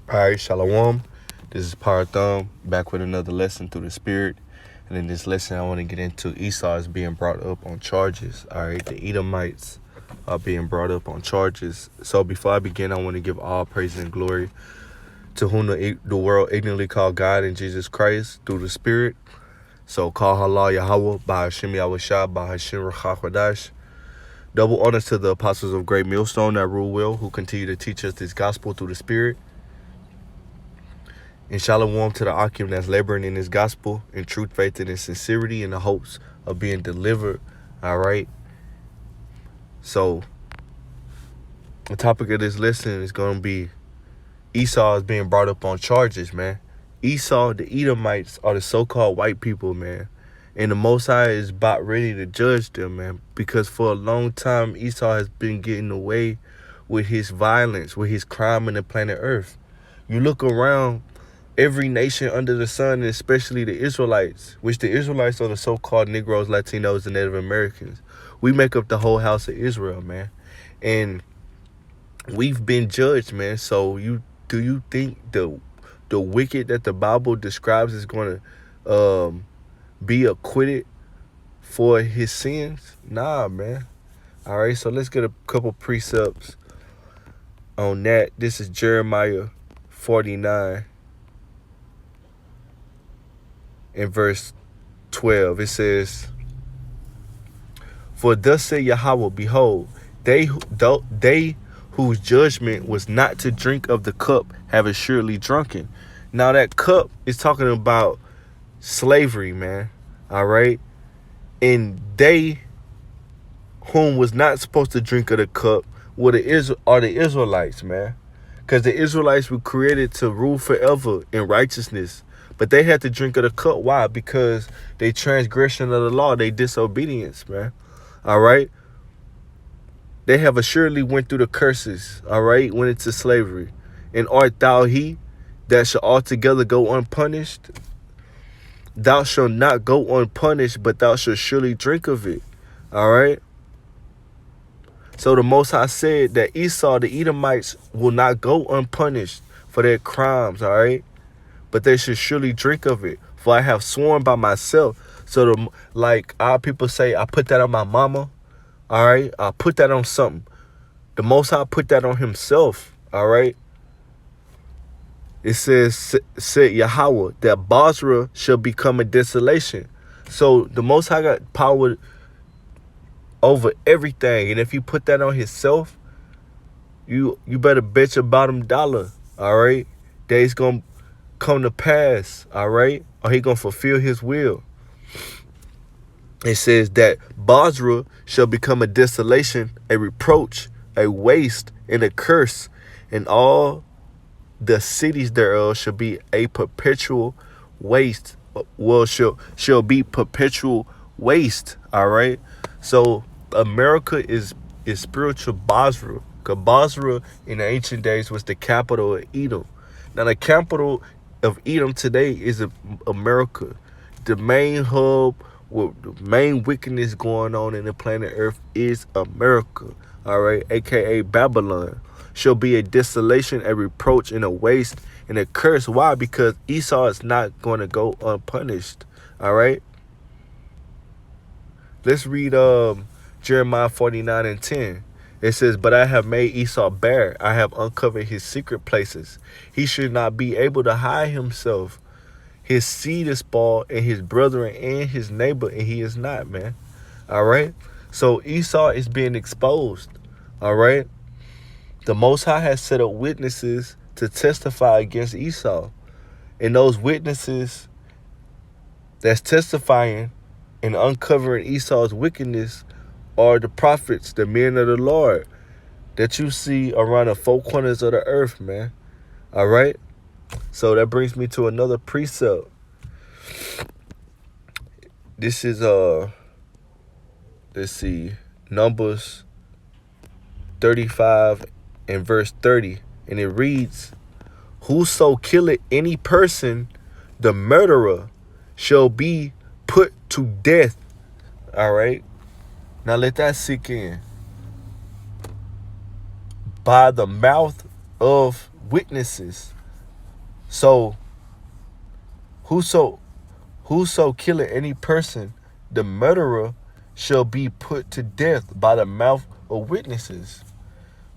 All right, Shalom. This is Parathon back with another lesson through the Spirit. And in this lesson, I want to get into Esau is being brought up on charges. All right, the Edomites are being brought up on charges. So before I begin, I want to give all praise and glory to whom the world ignorantly called God and Jesus Christ through the Spirit. So call Halal Yahweh, by Hashem Yahweh Shah, by Hashem Rachach. Double honors to the apostles of Great Millstone that rule well, who continue to teach us this gospel through the Spirit. And shalom to the Akim that's laboring in this gospel in truth, faith, and in sincerity in the hopes of being delivered. All right. So the topic of this lesson is going to be Esau is being brought up on charges, man. Esau, the Edomites, are the so-called white people, man. And the Most High is about ready to judge them, man. Because for a long time, Esau has been getting away with his violence, with his crime in the planet Earth. You look around, every nation under the sun, and especially the Israelites, which the Israelites are the so-called Negroes, Latinos, and Native Americans. We make up the whole house of Israel, man. And we've been judged, man. So do you think the wicked that the Bible describes is going to be acquitted for his sins? Nah, man. All right, so let's get a couple precepts on that. This is Jeremiah 49. In verse 12, it says, "For thus saith Yahweh, behold, they whose judgment was not to drink of the cup have assuredly drunken." Now that cup is talking about slavery, man. All right? And they whom was not supposed to drink of the cup are the Israelites, man. Because the Israelites were created to rule forever in righteousness. But they had to drink of the cup. Why? Because they transgression of the law, they disobedience, man. All right? They have assuredly went through the curses, all right? Went into slavery. And art thou he that shall altogether go unpunished? Thou shalt not go unpunished, but thou shalt surely drink of it. All right? So the Most High said that Esau, the Edomites, will not go unpunished for their crimes, all right? But they should surely drink of it. For I have sworn by myself. So like our people say, I put that on my mama. All right. I put that on something. The Most High put that on himself. All right. It said Yahweh, that Basra shall become a desolation. So the Most High got power over everything. And if he put that on himself, you better bet your bottom dollar. All right. That he's going to come to pass, all right? Or he gonna fulfill his will. It says that Basra shall become a desolation, a reproach, a waste, and a curse, and all the cities thereof shall be a perpetual waste. Well, shall be perpetual waste. All right. So America is spiritual Basra. Because Basra in the ancient days was the capital of Edom. Now the capital of Edom today is America. The main hub with the main wickedness going on in the planet Earth is America. All right, aka Babylon. Shall be a desolation, a reproach, and a waste, and a curse. Why? Because Esau is not going to go unpunished. All right. Let's read Jeremiah 49:10. It says, "But I have made Esau bare. I have uncovered his secret places. He should not be able to hide himself. His seed is spoiled, and his brethren and his neighbor, and he is not," man. All right? So Esau is being exposed. All right? The Most High has set up witnesses to testify against Esau. And those witnesses that's testifying and uncovering Esau's wickedness are the prophets, the men of the Lord that you see around the four corners of the earth, man. All right? So that brings me to another precept. This is let's see, Numbers 35 and verse 30. And it reads, "Whoso killeth any person, the murderer, shall be put to death." All right? Now let that sink in. By the mouth of witnesses. So whoso whoso killeth any person, the murderer shall be put to death by the mouth of witnesses.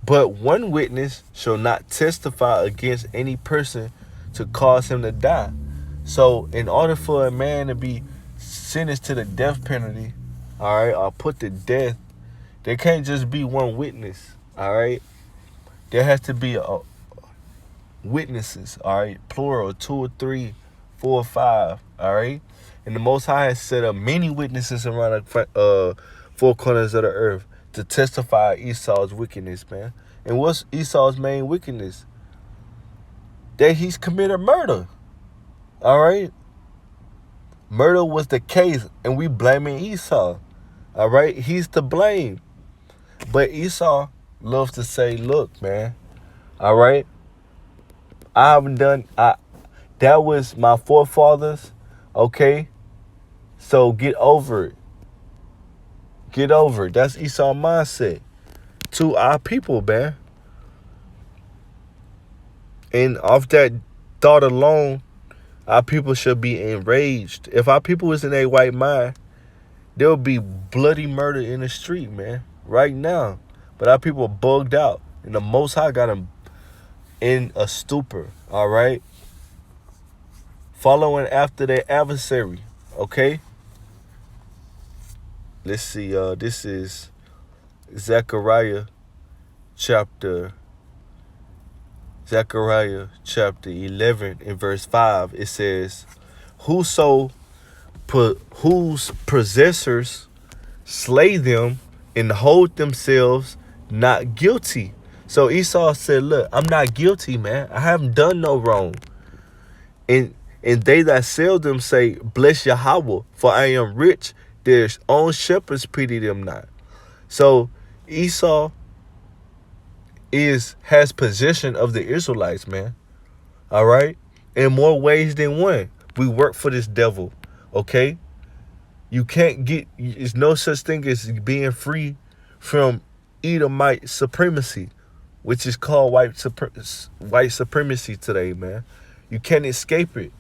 But one witness shall not testify against any person to cause him to die. So in order for a man to be sentenced to the death penalty, all right, or put to death, there can't just be one witness, all right? There has to be witnesses, all right, plural, 2 or 3, 4 or 5, all right? And the Most High has set up many witnesses around the four corners of the earth to testify Esau's wickedness, man. And what's Esau's main wickedness? That he's committed murder, all right? Murder was the case, and we blaming Esau, all right? He's to blame. But Esau loves to say, look, man, all right? That was my forefathers, okay? So get over it. Get over it. That's Esau mindset to our people, man. And off that thought alone, our people should be enraged. If our people was in a white mind, there would be bloody murder in the street, man, right now. But our people bugged out, and the Most High got them in a stupor, all right? Following after their adversary, okay? Let's see, this is Zechariah chapter 11 and verse 5. It says, whose possessors slay them and hold themselves not guilty. So Esau said, look, I'm not guilty, man. I haven't done no wrong. And they that sell them say, bless Yahweh, for I am rich. Their own shepherds pity them not. So Esau has possession of the Israelites, man. All right? In more ways than one. We work for this devil. Okay? You can't get, there's no such thing as being free from Edomite supremacy, which is called white supremacy today, man. You can't escape it.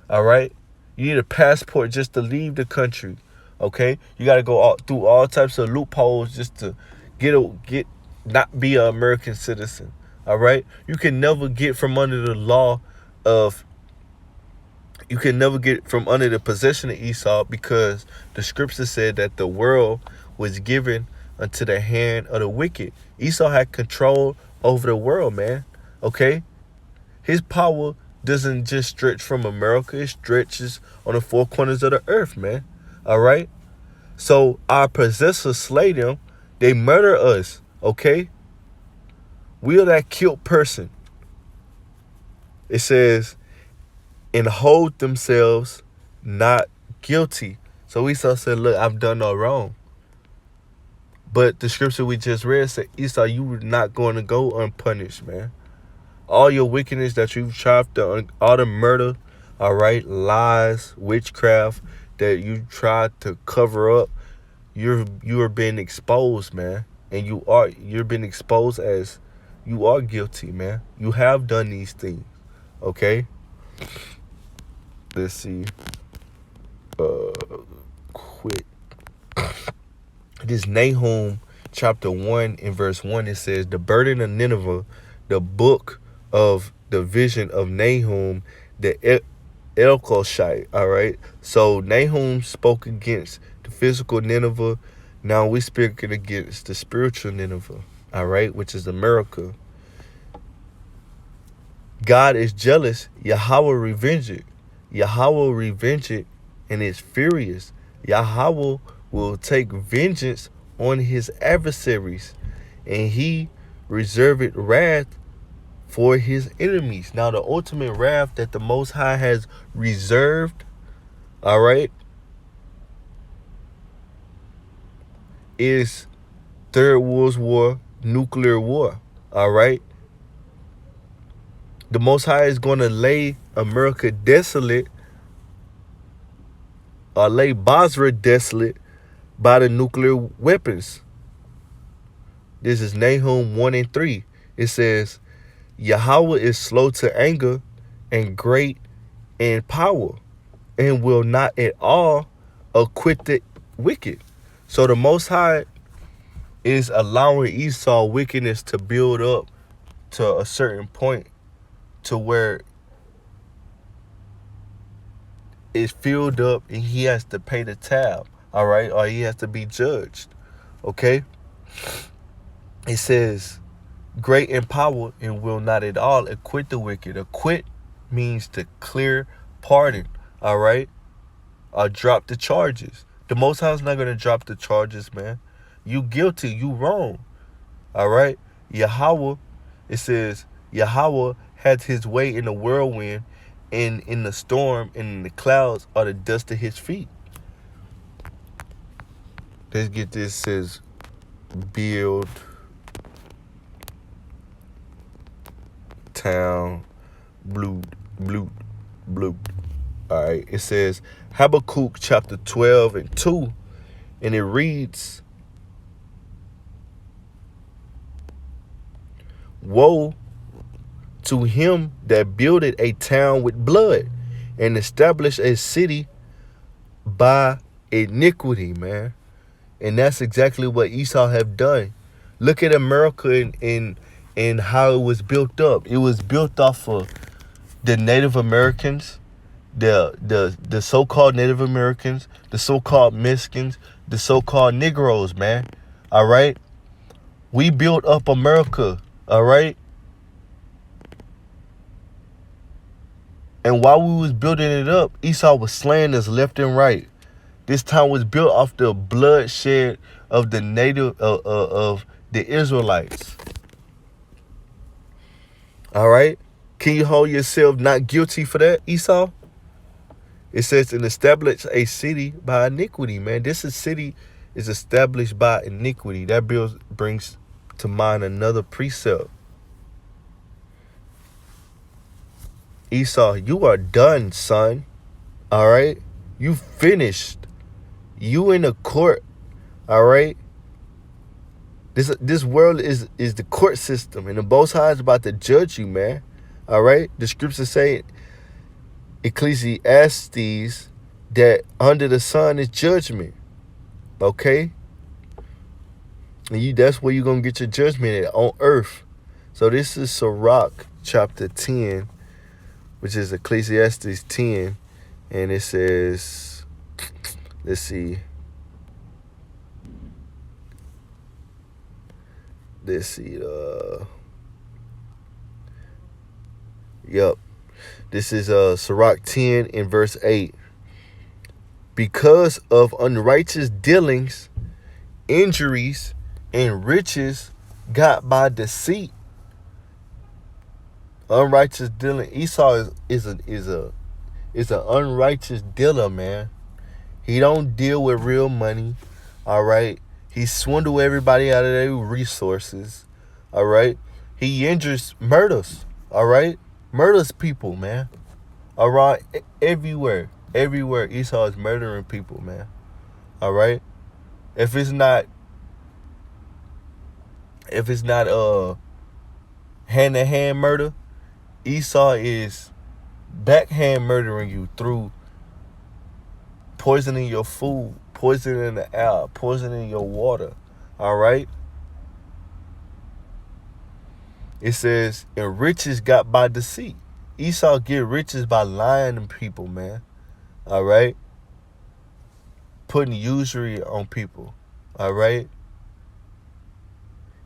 All right? You need a passport just to leave the country. Okay? You got to go through all types of loopholes just to not be an American citizen. All right? You can never get from under the law of, you can never get from under the possession of Esau, because the scripture said that the world was given unto the hand of the wicked. Esau had control over the world, man. Okay? His power doesn't just stretch from America. It stretches on the four corners of the earth, man. All right? So our possessors slay them. They murder us. Okay? We are that killed person. It says, and hold themselves not guilty. So Esau said, look, I've done no wrong. But the scripture we just read said, Esau, you were not going to go unpunished, man. All your wickedness that you've tried to, all the murder, all right, lies, witchcraft that you tried to cover up, you are being exposed, man. And you're being exposed as you are guilty, man. You have done these things. Okay? Let's see. Quick. This Nahum chapter 1 and verse 1, it says, the burden of Nineveh, the book of the vision of Nahum, the Elkoshite. All right. So Nahum spoke against the physical Nineveh. Now we speaking against the spiritual Nineveh. All right. Which is America. God is jealous. Yahweh revenge it. Yahweh revenge it, and is furious. Yahweh will take vengeance on his adversaries, and he reserved wrath for his enemies. Now, the ultimate wrath that the Most High has reserved, all right, is Third World War, nuclear war, all right? The Most High is going to lay America desolate, or lay Basra desolate by the nuclear weapons. This is Nahum 1 and 3. It says, Yahweh is slow to anger and great in power, and will not at all acquit the wicked. So the Most High is allowing Esau wickedness to build up to a certain point to where it's filled up and he has to pay the tab, all right, or he has to be judged. Okay, it says great in power and will not at all acquit the wicked. Acquit means to clear, pardon, all right, or drop the charges. The Most High is not going to drop the charges, man. You guilty, you wrong, all right. Yahweh, it says Yahweh has his way in the whirlwind and in the storm and in the clouds are the dust of his feet. Let's get this. It says build town blue. All right, it says Habakkuk chapter 12 and 2, and it reads, woe to him that builded a town with blood and established a city by iniquity, man. And that's exactly what Esau have done. Look at America and how it was built up. It was built off of the Native Americans, the so-called Native Americans, the so-called Mexicans, the so-called Negroes, man. All right? We built up America, all right? And while we was building it up, Esau was slaying us left and right. This town was built off the bloodshed of the native of the Israelites. All right? Can you hold yourself not guilty for that, Esau? It says, and establish a city by iniquity, man. This city is established by iniquity. That brings to mind another precept. Esau, you are done, son. All right? You finished. You in the court. All right? This world is the court system, and the Most High is about to judge you, man. All right? The scriptures say, Ecclesiastes, that under the sun is judgment. Okay? And that's where you're going to get your judgment at, on earth. So this is Sirach chapter 10, which is Ecclesiastes 10. And it says, let's see. Yep. This is Sirach 10 in verse 8. Because of unrighteous dealings, injuries, and riches got by deceit. Unrighteous dealing. Esau is an unrighteous dealer, man. He don't deal with real money. All right. He swindle everybody out of their resources. All right. He injures, murders. All right. Murders people, man. All right. Everywhere Esau is murdering people, man. All right. If it's not hand-to-hand murder, Esau is backhand murdering you through poisoning your food, poisoning the air, poisoning your water. All right. It says, and riches got by deceit. Esau get riches by lying to people, man. All right. Putting usury on people. All right.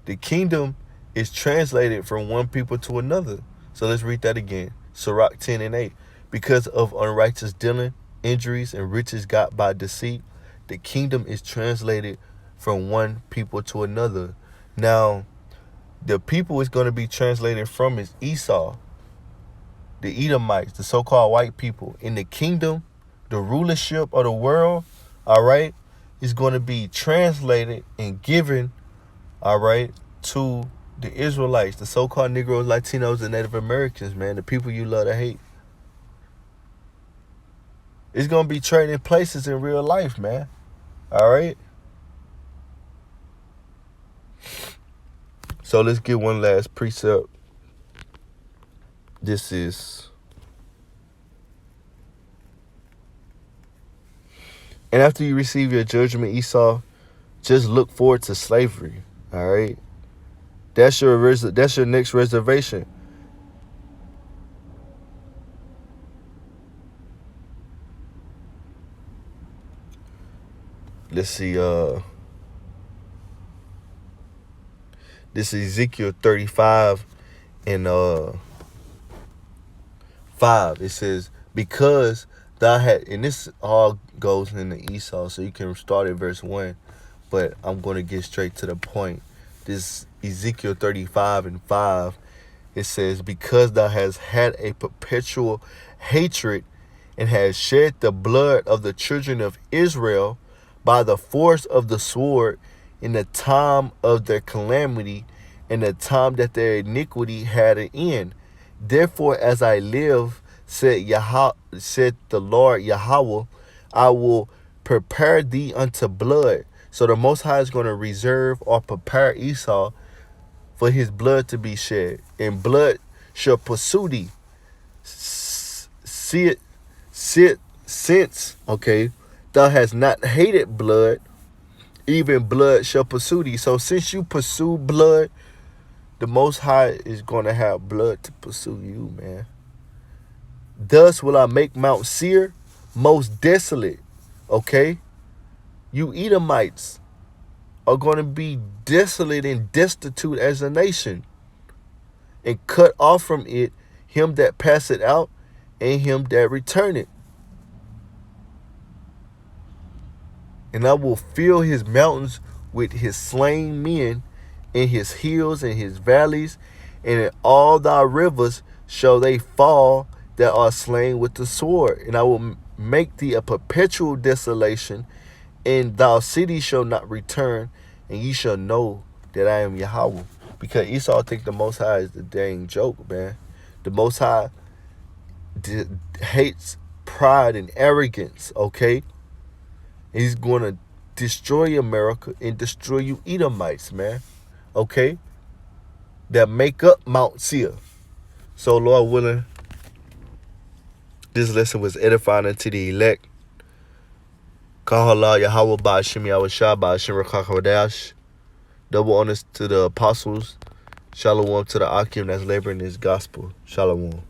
The kingdom is translated from one people to another. So let's read that again. Sirach 10 and 8. Because of unrighteous dealing, injuries, and riches got by deceit, the kingdom is translated from one people to another. Now, the people it's going to be translated from is Esau, the Edomites, the so-called white people. In the kingdom, the rulership of the world, all right, is going to be translated and given, all right, to the Israelites, the so-called Negroes, Latinos, and Native Americans, man, the people you love to hate. It's going to be trading places in real life, man. All right? So let's get one last precept. This is And after you receive your judgment, Esau, just look forward to slavery. All right, that's your next reservation. Let's see. This is Ezekiel 35 and 5. It says, because thou had, and this all goes into Esau, so you can start at verse 1, but I'm going to get straight to the point. This Ezekiel 35 and 5, it says, because thou hast had a perpetual hatred and hast shed the blood of the children of Israel by the force of the sword in the time of their calamity and the time that their iniquity had an end. Therefore, as I live, said the Lord Yahweh, I will prepare thee unto blood. So the Most High is going to reserve or prepare Esau for his blood to be shed, and blood shall pursue thee. Since, okay, thou hast not hated blood, even blood shall pursue thee. So since you pursue blood, the Most High is going to have blood to pursue you, man. Thus will I make Mount Seir most desolate, okay? You Edomites are going to be desolate and destitute as a nation, and cut off from it him that passeth out and him that returneth. And I will fill his mountains with his slain men, in his hills and his valleys, and in all thy rivers shall they fall that are slain with the sword. And I will make thee a perpetual desolation, and thy city shall not return, and ye shall know that I am Yahweh. Because Esau think the Most High is the dang joke, man. The Most High hates pride and arrogance, okay? He's going to destroy America and destroy you Edomites, man. Okay? That make up Mount Seir. So, Lord willing, this lesson was edifying unto the elect. Kahala Yahweh Ba'ashim Yahweh Ba'ashim Rakakawadash. Double honors to the apostles. Shalom to the Akim that's laboring in this gospel. Shalom.